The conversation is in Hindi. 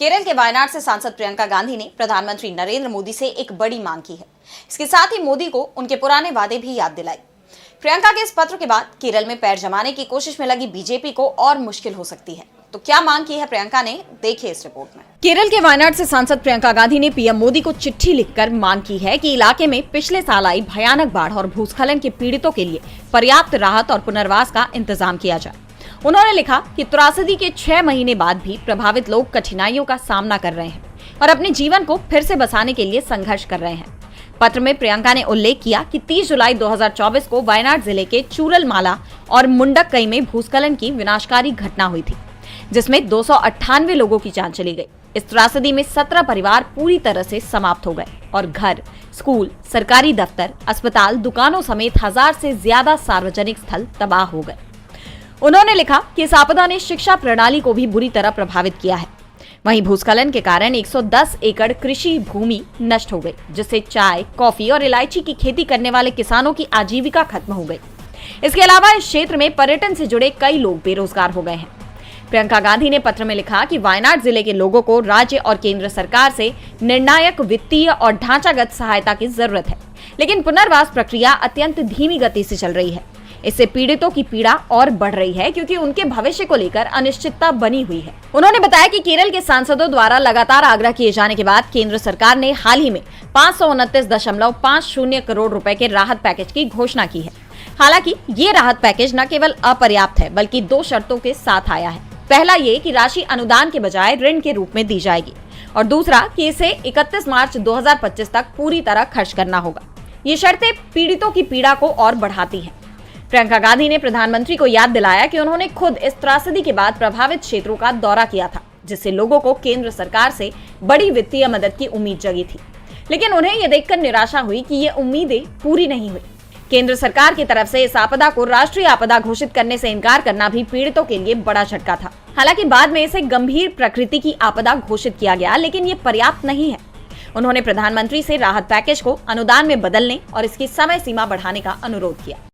केरल के वायनाड से सांसद प्रियंका गांधी ने प्रधानमंत्री नरेंद्र मोदी से एक बड़ी मांग की है। इसके साथ ही मोदी को उनके पुराने वादे भी याद दिलाए। प्रियंका के इस पत्र के बाद केरल में पैर जमाने की कोशिश में लगी बीजेपी को और मुश्किल हो सकती है। तो क्या मांग की है प्रियंका ने, देखिए इस रिपोर्ट में। केरल के वायनाड से सांसद प्रियंका गांधी ने पीएम मोदी को चिट्ठी लिखकर मांग की है कि इलाके में पिछले साल आई भयानक बाढ़ और भूस्खलन के पीड़ितों के लिए पर्याप्त राहत और पुनर्वास का इंतजाम किया जाए। उन्होंने लिखा कि त्रासदी के 6 महीने बाद भी प्रभावित लोग कठिनाइयों का सामना कर रहे हैं और अपने जीवन को फिर से बसाने के लिए संघर्ष कर रहे हैं। पत्र में प्रियंका ने उल्लेख किया कि 30 जुलाई 2024 को वायनाड जिले के चूरलमाला और मुंडक्कई में भूस्खलन की विनाशकारी घटना हुई थी, जिसमें 298 लोगों की जान चली गई। इस त्रासदी में 17 परिवार पूरी तरह से समाप्त हो गए और घर, स्कूल, सरकारी दफ्तर, अस्पताल, दुकानों समेत 1000 से ज्यादा सार्वजनिक स्थल तबाह हो गए। उन्होंने लिखा कि इस आपदा ने शिक्षा प्रणाली को भी बुरी तरह प्रभावित किया है। वहीं भूस्खलन के कारण 110 एकड़ कृषि भूमि नष्ट हो गई, जिससे चाय, कॉफी और इलायची की खेती करने वाले किसानों की आजीविका खत्म हो गई। इसके अलावा इस क्षेत्र में पर्यटन से जुड़े कई लोग बेरोजगार हो गए हैं। प्रियंका गांधी ने पत्र में लिखा कि वायनाड जिले के लोगों को राज्य और केंद्र सरकार से निर्णायक वित्तीय और ढांचागत सहायता की जरूरत है, लेकिन पुनर्वास प्रक्रिया अत्यंत धीमी गति से चल रही है। इससे पीड़ितों की पीड़ा और बढ़ रही है, क्योंकि उनके भविष्य को लेकर अनिश्चितता बनी हुई है। उन्होंने बताया कि केरल के सांसदों द्वारा लगातार आग्रह किए जाने के बाद केंद्र सरकार ने हाल ही में 529.50 करोड़ रुपए के राहत पैकेज की घोषणा की है। हालांकि ये राहत पैकेज न केवल अपर्याप्त है, बल्कि 2 शर्तों के साथ आया है। पहला ये कि राशि अनुदान के बजाय ऋण के रूप में दी जाएगी, और दूसरा कि इसे 31 मार्च 2025 तक पूरी तरह खर्च करना होगा। ये शर्तें पीड़ितों की पीड़ा को और बढ़ाती हैं। प्रियंका गांधी ने प्रधानमंत्री को याद दिलाया कि उन्होंने खुद इस त्रासदी के बाद प्रभावित क्षेत्रों का दौरा किया था, जिससे लोगों को केंद्र सरकार से बड़ी वित्तीय मदद की उम्मीद जगी थी। लेकिन उन्हें यह देखकर निराशा हुई कि ये उम्मीदें पूरी नहीं हुई। केंद्र सरकार की तरफ से इस आपदा को राष्ट्रीय आपदा घोषित करने से इनकार करना भी पीड़ितों के लिए बड़ा झटका था। हालांकि बाद में इसे गंभीर प्रकृति की आपदा घोषित किया गया, लेकिन ये पर्याप्त नहीं है। उन्होंने प्रधानमंत्री से राहत पैकेज को अनुदान में बदलने और इसकी समय सीमा बढ़ाने का अनुरोध किया।